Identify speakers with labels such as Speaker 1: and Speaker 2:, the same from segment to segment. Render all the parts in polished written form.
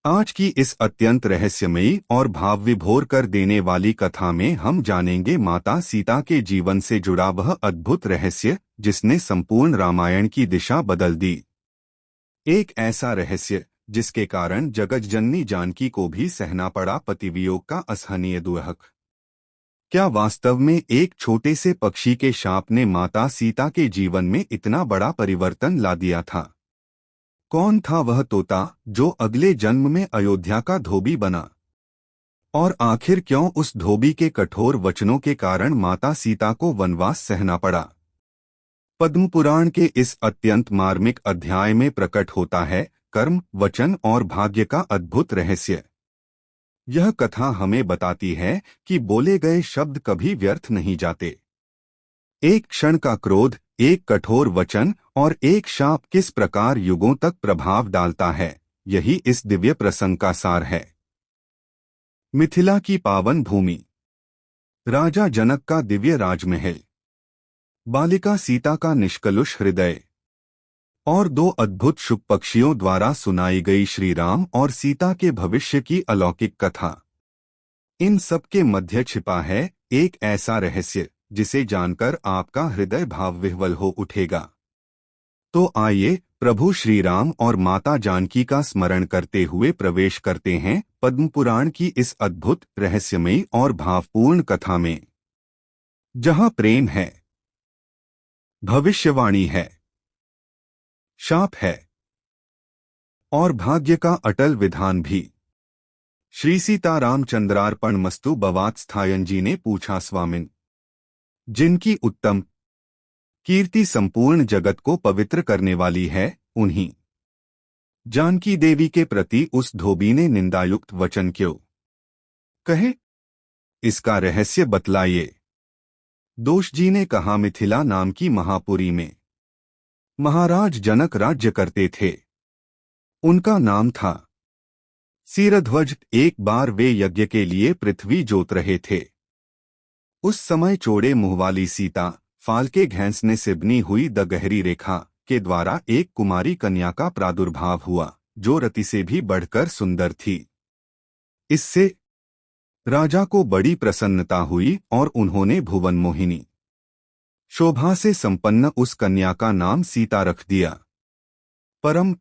Speaker 1: आज की इस अत्यंत रहस्यमयी और भाव विभोर कर देने वाली कथा में हम जानेंगे माता सीता के जीवन से जुड़ा वह अद्भुत रहस्य जिसने संपूर्ण रामायण की दिशा बदल दी। एक ऐसा रहस्य जिसके कारण जगज्जननी जानकी को भी सहना पड़ा पतिवियोग का असहनीय दुख। क्या वास्तव में एक छोटे से पक्षी के शाप ने माता सीता के जीवन में इतना बड़ा परिवर्तन ला दिया था? कौन था वह तोता जो अगले जन्म में अयोध्या का धोबी बना? और आखिर क्यों उस धोबी के कठोर वचनों के कारण माता सीता को वनवास सहना पड़ा? पद्म पुराण के इस अत्यंत मार्मिक अध्याय में प्रकट होता है कर्म, वचन और भाग्य का अद्भुत रहस्य। यह कथा हमें बताती है कि बोले गए शब्द कभी व्यर्थ नहीं जाते। एक क्षण का क्रोध, एक कठोर वचन और एक शाप किस प्रकार युगों तक प्रभाव डालता है, यही इस दिव्य प्रसंग का सार है। मिथिला की पावन भूमि, राजा जनक का दिव्य राजमहल, बालिका सीता का निष्कलुष हृदय और दो अद्भुत शुक पक्षियों द्वारा सुनाई गई श्री राम और सीता के भविष्य की अलौकिक कथा। इन सब के मध्य छिपा है एक ऐसा रहस्य जिसे जानकर आपका हृदय भाव विह्वल हो उठेगा। तो आइए प्रभु श्री राम और माता जानकी का स्मरण करते हुए प्रवेश करते हैं पद्म पुराण की इस अद्भुत रहस्यमयी और भावपूर्ण कथा में, जहां प्रेम है, भविष्यवाणी है, शाप है और भाग्य का अटल विधान भी। श्री सीतारामचंद्रार्पण मस्तु बवात्स्थायन जी ने पूछा, स्वामिन, जिनकी उत्तम कीर्ति संपूर्ण जगत को पवित्र करने वाली है, उन्हीं जानकी देवी के प्रति उस धोबी ने निंदायुक्त वचन क्यों कहे? इसका रहस्य बतलाइए। दोष जी ने कहा, मिथिला नाम की महापुरी में महाराज जनक राज्य करते थे। उनका नाम था सीरध्वज। एक बार वे यज्ञ के लिए पृथ्वी जोत रहे थे। उस समय चौड़े मुंह वाली सीता फाल्के घैंसने से बनी हुई द गहरी रेखा के द्वारा एक कुमारी कन्या का प्रादुर्भाव हुआ जो रति से भी बढ़कर सुंदर थी। इससे राजा को बड़ी प्रसन्नता हुई और उन्होंने भुवन मोहिनी शोभा से संपन्न उस कन्या का नाम सीता रख दिया। परम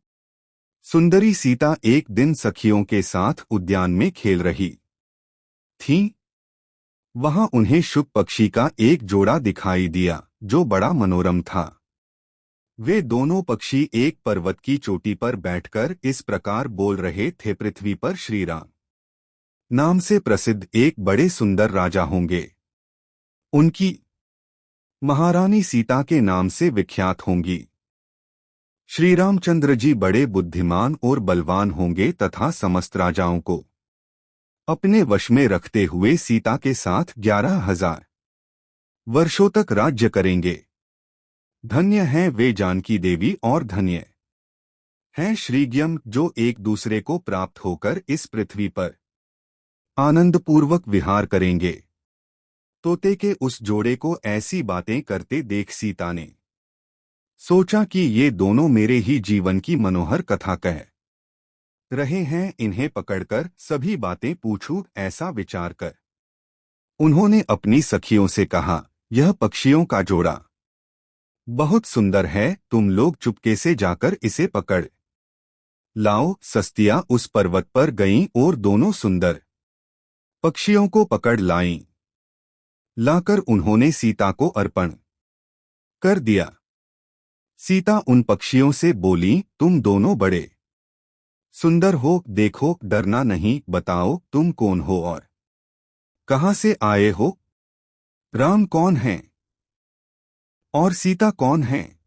Speaker 1: सुंदरी सीता एक दिन सखियों के साथ उद्यान में खेल रही थी। वहां उन्हें शुक पक्षी का एक जोड़ा दिखाई दिया जो बड़ा मनोरम था। वे दोनों पक्षी एक पर्वत की चोटी पर बैठकर इस प्रकार बोल रहे थे, पृथ्वी पर श्री राम नाम से प्रसिद्ध एक बड़े सुंदर राजा होंगे। उनकी महारानी सीता के नाम से विख्यात होंगी। श्री रामचंद्र जी बड़े बुद्धिमान और बलवान होंगे तथा समस्त राजाओं को अपने वश में रखते हुए सीता के साथ 11,000 वर्षों तक राज्य करेंगे। धन्य हैं वे जानकी देवी और धन्य हैं श्रीज्ञम जो एक दूसरे को प्राप्त होकर इस पृथ्वी पर आनंदपूर्वक विहार करेंगे। तोते के उस जोड़े को ऐसी बातें करते देख सीता ने सोचा कि ये दोनों मेरे ही जीवन की मनोहर कथा कह रहे हैं, इन्हें पकड़कर सभी बातें पूछूं, ऐसा विचार कर उन्होंने अपनी सखियों से कहा, यह पक्षियों का जोड़ा बहुत सुंदर है, तुम लोग चुपके से जाकर इसे पकड़ लाओ। सस्तियां उस पर्वत पर गईं और दोनों सुंदर पक्षियों को पकड़ लाईं। लाकर उन्होंने सीता को अर्पण कर दिया। सीता उन पक्षियों से बोली, तुम दोनों बड़े सुंदर हो, देखो, डरना नहीं, बताओ तुम कौन हो और कहां से आए हो? राम कौन हैं और सीता कौन हैं?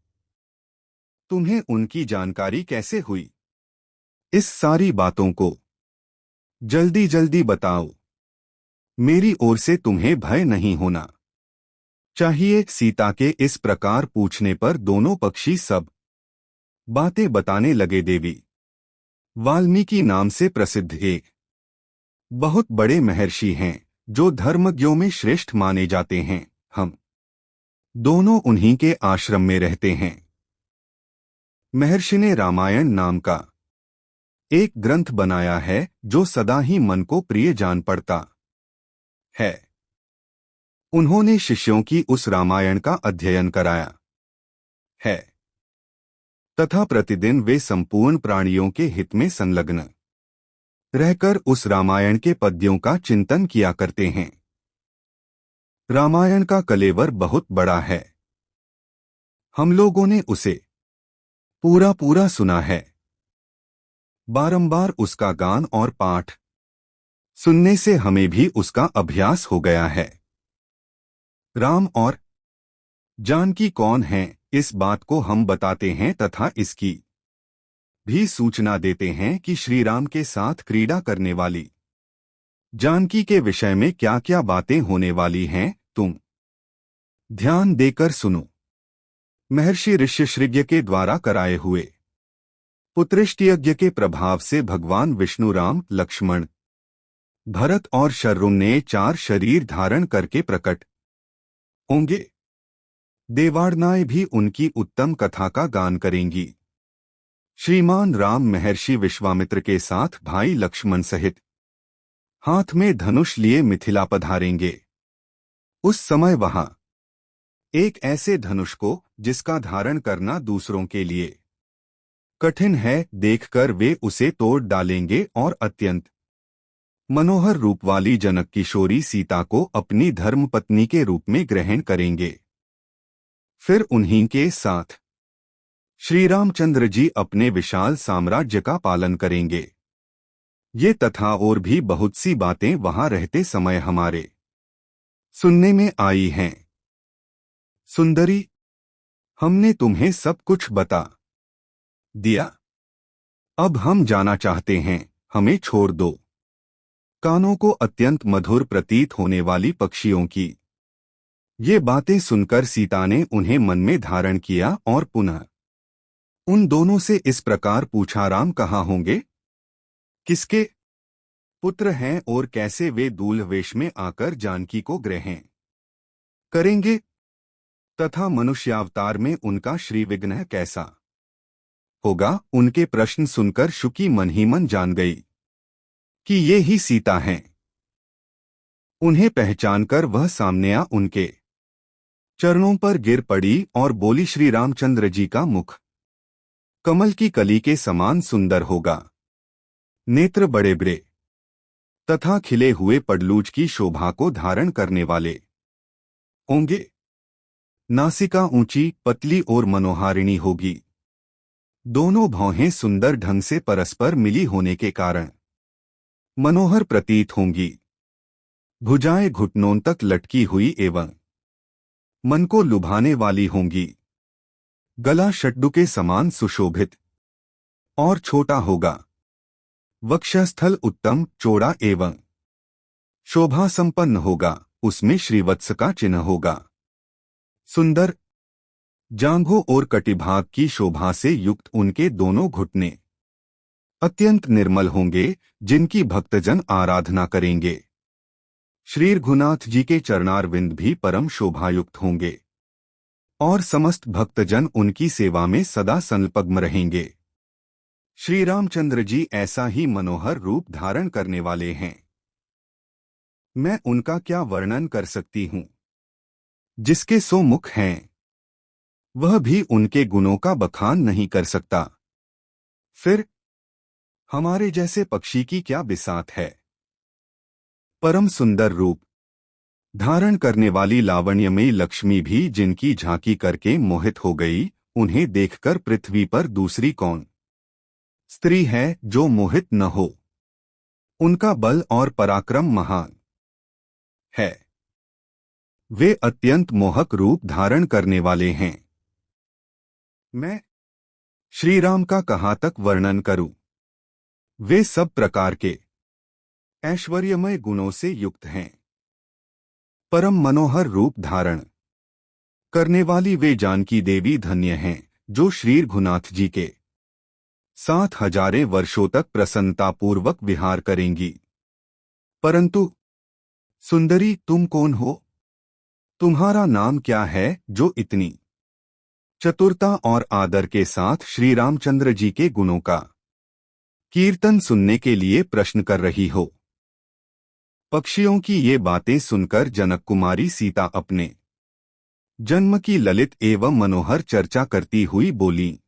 Speaker 1: तुम्हें उनकी जानकारी कैसे हुई? इस सारी बातों को जल्दी जल्दी बताओ। मेरी ओर से तुम्हें भय नहीं होना चाहिए। सीता के इस प्रकार पूछने पर दोनों पक्षी सब बातें बताने लगे। देवी वाल्मीकि नाम से प्रसिद्ध एक बहुत बड़े महर्षि हैं जो धर्मज्ञों में श्रेष्ठ माने जाते हैं। हम दोनों उन्हीं के आश्रम में रहते हैं। महर्षि ने रामायण नाम का एक ग्रंथ बनाया है जो सदा ही मन को प्रिय जान पड़ता है। उन्होंने शिष्यों की उस रामायण का अध्ययन कराया है तथा प्रतिदिन वे संपूर्ण प्राणियों के हित में संलग्न रहकर उस रामायण के पद्यों का चिंतन किया करते हैं। रामायण का कलेवर बहुत बड़ा है। हम लोगों ने उसे पूरा पूरा सुना है। बारंबार उसका गान और पाठ सुनने से हमें भी उसका अभ्यास हो गया है। राम और जानकी कौन हैं, इस बात को हम बताते हैं तथा इसकी भी सूचना देते हैं कि श्री राम के साथ क्रीड़ा करने वाली जानकी के विषय में क्या क्या बातें होने वाली हैं, तुम ध्यान देकर सुनो। महर्षि ऋष्यशृंग के द्वारा कराए हुए पुत्रेष्टि यज्ञ के प्रभाव से भगवान विष्णु राम, लक्ष्मण, भरत और शत्रुघ्न ने 4 शरीर धारण करके प्रकट होंगे। देवार्नाएं भी उनकी उत्तम कथा का गान करेंगी। श्रीमान राम महर्षि विश्वामित्र के साथ भाई लक्ष्मण सहित हाथ में धनुष लिए मिथिला पधारेंगे। उस समय वहां एक ऐसे धनुष को जिसका धारण करना दूसरों के लिए कठिन है, देखकर वे उसे तोड़ डालेंगे और अत्यंत मनोहर रूप वाली जनक किशोरी सीता को अपनी धर्मपत्नी के रूप में ग्रहण करेंगे। फिर उन्हीं के साथ श्री रामचंद्र जी अपने विशाल साम्राज्य का पालन करेंगे। ये तथा और भी बहुत सी बातें वहां रहते समय हमारे सुनने में आई हैं। सुंदरी, हमने तुम्हें सब कुछ बता दिया। अब हम जाना चाहते हैं, हमें छोड़ दो। कानों को अत्यंत मधुर प्रतीत होने वाली पक्षियों की ये बातें सुनकर सीता ने उन्हें मन में धारण किया और पुनः उन दोनों से इस प्रकार पूछा, राम कहाँ होंगे, किसके पुत्र हैं और कैसे वे दूल्ह वेश में आकर जानकी को ग्रहण करेंगे तथा मनुष्यावतार में उनका श्रीविघ्न कैसा होगा। उनके प्रश्न सुनकर शुकी मन ही मन जान गई कि ये ही सीता हैं। उन्हें पहचानकर वह सामने आ उनके चरणों पर गिर पड़ी और बोली, श्री रामचंद्र जी का मुख कमल की कली के समान सुंदर होगा, नेत्र बड़े बड़े तथा खिले हुए पडलूज की शोभा को धारण करने वाले होंगे। नासिका ऊंची, पतली और मनोहारिणी होगी। दोनों भौहें सुंदर ढंग से परस्पर मिली होने के कारण मनोहर प्रतीत होंगी। भुजाएं घुटनों तक लटकी हुई एवं मन को लुभाने वाली होंगी। गला शड्डू के समान सुशोभित और छोटा होगा। वक्षस्थल उत्तम, चौड़ा एवं शोभा संपन्न होगा। उसमें श्रीवत्स का चिन्ह होगा। सुंदर जांघों और कटिभाग की शोभा से युक्त उनके दोनों घुटने अत्यंत निर्मल होंगे, जिनकी भक्तजन आराधना करेंगे। श्री रघुनाथ जी के चरणारविंद भी परम शोभायुक्त होंगे और समस्त भक्तजन उनकी सेवा में सदा संलग्न रहेंगे। श्री रामचंद्र जी ऐसा ही मनोहर रूप धारण करने वाले हैं। मैं उनका क्या वर्णन कर सकती हूँ। जिसके 100 मुख हैं वह भी उनके गुणों का बखान नहीं कर सकता। फिर हमारे जैसे पक्षी की क्या बिसात है। परम सुंदर रूप धारण करने वाली लावण्यमयी लक्ष्मी भी जिनकी झांकी करके मोहित हो गई, उन्हें देखकर पृथ्वी पर दूसरी कौन स्त्री है जो मोहित न हो। उनका बल और पराक्रम महान है। वे अत्यंत मोहक रूप धारण करने वाले हैं। मैं श्री राम का कहाँ तक वर्णन करूं। वे सब प्रकार के ऐश्वर्यमय गुणों से युक्त हैं। परम मनोहर रूप धारण करने वाली वे जानकी देवी धन्य हैं, जो श्री रघुनाथ जी के 7,000 वर्षों तक प्रसन्नतापूर्वक विहार करेंगी। परंतु सुंदरी, तुम कौन हो? तुम्हारा नाम क्या है जो इतनी चतुरता और आदर के साथ श्री रामचंद्र जी के गुणों का कीर्तन सुनने के लिए प्रश्न कर रही हो। पक्षियों की ये बातें सुनकर जनक कुमारी सीता अपने जन्म की ललित एवं मनोहर चर्चा करती हुई बोली,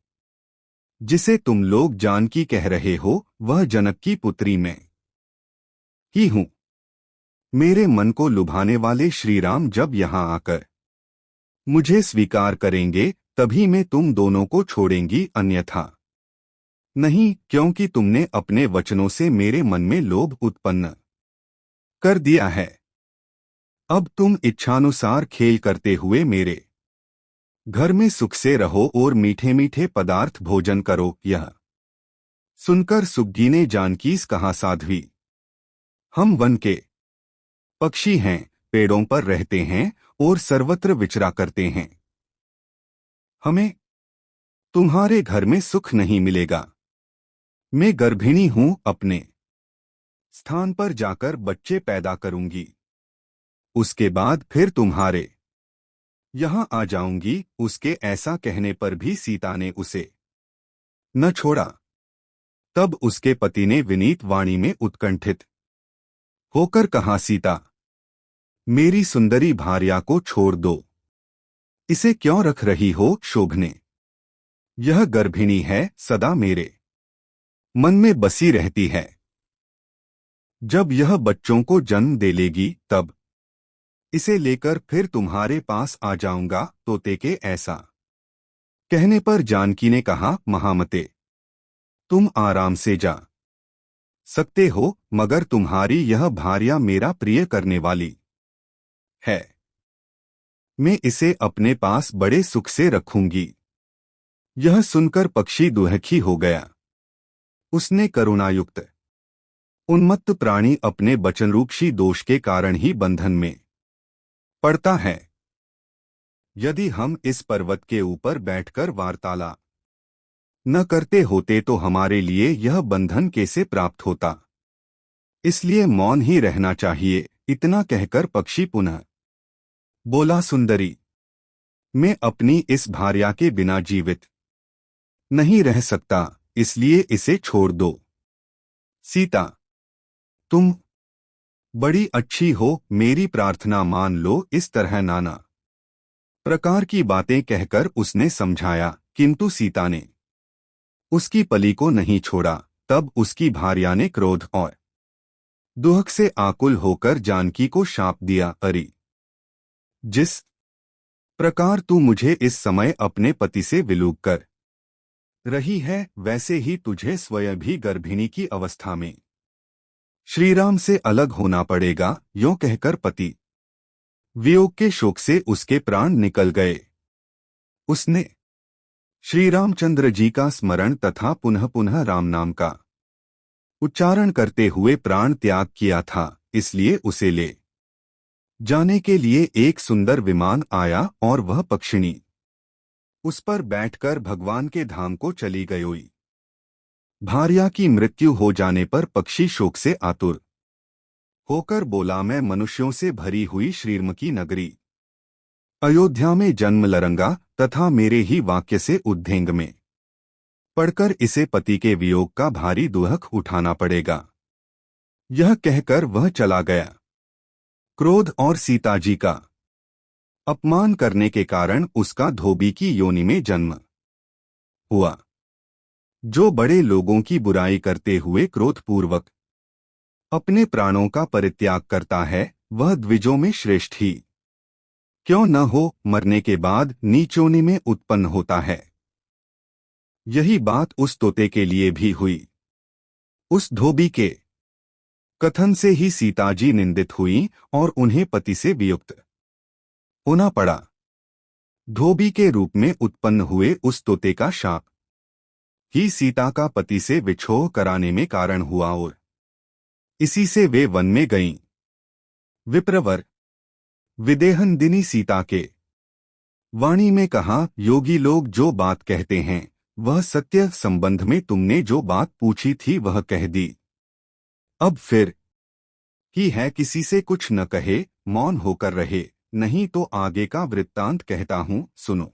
Speaker 1: जिसे तुम लोग जानकी कह रहे हो वह जनक की पुत्री मैं ही हूं। मेरे मन को लुभाने वाले श्रीराम जब यहाँ आकर मुझे स्वीकार करेंगे तभी मैं तुम दोनों को छोड़ेंगी, अन्यथा नहीं, क्योंकि तुमने अपने वचनों से मेरे मन में लोभ उत्पन्न कर दिया है। अब तुम इच्छानुसार खेल करते हुए मेरे घर में सुख से रहो और मीठे मीठे पदार्थ भोजन करो। यह सुनकर सुग्गी ने जानकीस कहा, साध्वी, हम वन के पक्षी हैं, पेड़ों पर रहते हैं और सर्वत्र विचरा करते हैं। हमें तुम्हारे घर में सुख नहीं मिलेगा। मैं गर्भिणी हूं, अपने स्थान पर जाकर बच्चे पैदा करूंगी, उसके बाद फिर तुम्हारे यहां आ जाऊंगी। उसके ऐसा कहने पर भी सीता ने उसे न छोड़ा। तब उसके पति ने विनीत वाणी में उत्कंठित होकर कहा, सीता, मेरी सुंदरी भार्या को छोड़ दो, इसे क्यों रख रही हो शोभने? यह गर्भिणी है, सदा मेरे मन में बसी रहती है। जब यह बच्चों को जन्म दे लेगी तब इसे लेकर फिर तुम्हारे पास आ जाऊंगा। तोते के ऐसा कहने पर जानकी ने कहा, महामते, तुम आराम से जा सकते हो, मगर तुम्हारी यह भार्या मेरा प्रिय करने वाली है। मैं इसे अपने पास बड़े सुख से रखूंगी। यह सुनकर पक्षी दुखी हो गया। उसने करुणायुक्त उन्मत्त प्राणी अपने वचनरूक्षी दोष के कारण ही बंधन में पड़ता है। यदि हम इस पर्वत के ऊपर बैठकर वार्तालाप न करते होते तो हमारे लिए यह बंधन कैसे प्राप्त होता? इसलिए मौन ही रहना चाहिए। इतना कहकर पक्षी पुनः बोला, सुंदरी, मैं अपनी इस भार्या के बिना जीवित नहीं रह सकता, इसलिए इसे छोड़ दो। सीता, तुम बड़ी अच्छी हो, मेरी प्रार्थना मान लो। इस तरह नाना प्रकार की बातें कहकर उसने समझाया, किंतु सीता ने उसकी पली को नहीं छोड़ा। तब उसकी भार्या ने क्रोध और दुख से आकुल होकर जानकी को शाप दिया, अरे, जिस प्रकार तू मुझे इस समय अपने पति से विलूप कर रही है, वैसे ही तुझे स्वयं भी गर्भिणी की अवस्था में श्रीराम से अलग होना पड़ेगा। यों कहकर पति वियोग के शोक से उसके प्राण निकल गए। उसने श्री रामचंद्र जी का स्मरण तथा पुनः पुनः राम नाम का उच्चारण करते हुए प्राण त्याग किया था। इसलिए उसे ले जाने के लिए एक सुंदर विमान आया और वह पक्षिणी उस पर बैठकर भगवान के धाम को चली गई। भार्या की मृत्यु हो जाने पर पक्षी शोक से आतुर होकर बोला, मैं मनुष्यों से भरी हुई श्रीर्म की नगरी अयोध्या में जन्म लूंगा तथा मेरे ही वाक्य से उद्वेग में पढ़कर इसे पति के वियोग का भारी दुख उठाना पड़ेगा। यह कहकर वह चला गया। क्रोध और सीता जी का अपमान करने के कारण उसका धोबी की योनि में जन्म हुआ। जो बड़े लोगों की बुराई करते हुए क्रोधपूर्वक अपने प्राणों का परित्याग करता है, वह द्विजों में श्रेष्ठ ही क्यों न हो, मरने के बाद नीचोनी में उत्पन्न होता है। यही बात उस तोते के लिए भी हुई। उस धोबी के कथन से ही सीताजी निंदित हुई और उन्हें पति से वियुक्त होना पड़ा। धोबी के रूप में उत्पन्न हुए उस तोते का शाप ही सीता का पति से विछोह कराने में कारण हुआ और इसी से वे वन में गईं। विप्रवर विदेहनंदिनी सीता के वाणी में कहा, योगी लोग जो बात कहते हैं वह सत्य। संबंध में तुमने जो बात पूछी थी वह कह दी। अब फिर ही है, किसी से कुछ न कहे, मौन होकर रहे, नहीं तो आगे का वृत्तांत कहता हूं, सुनो।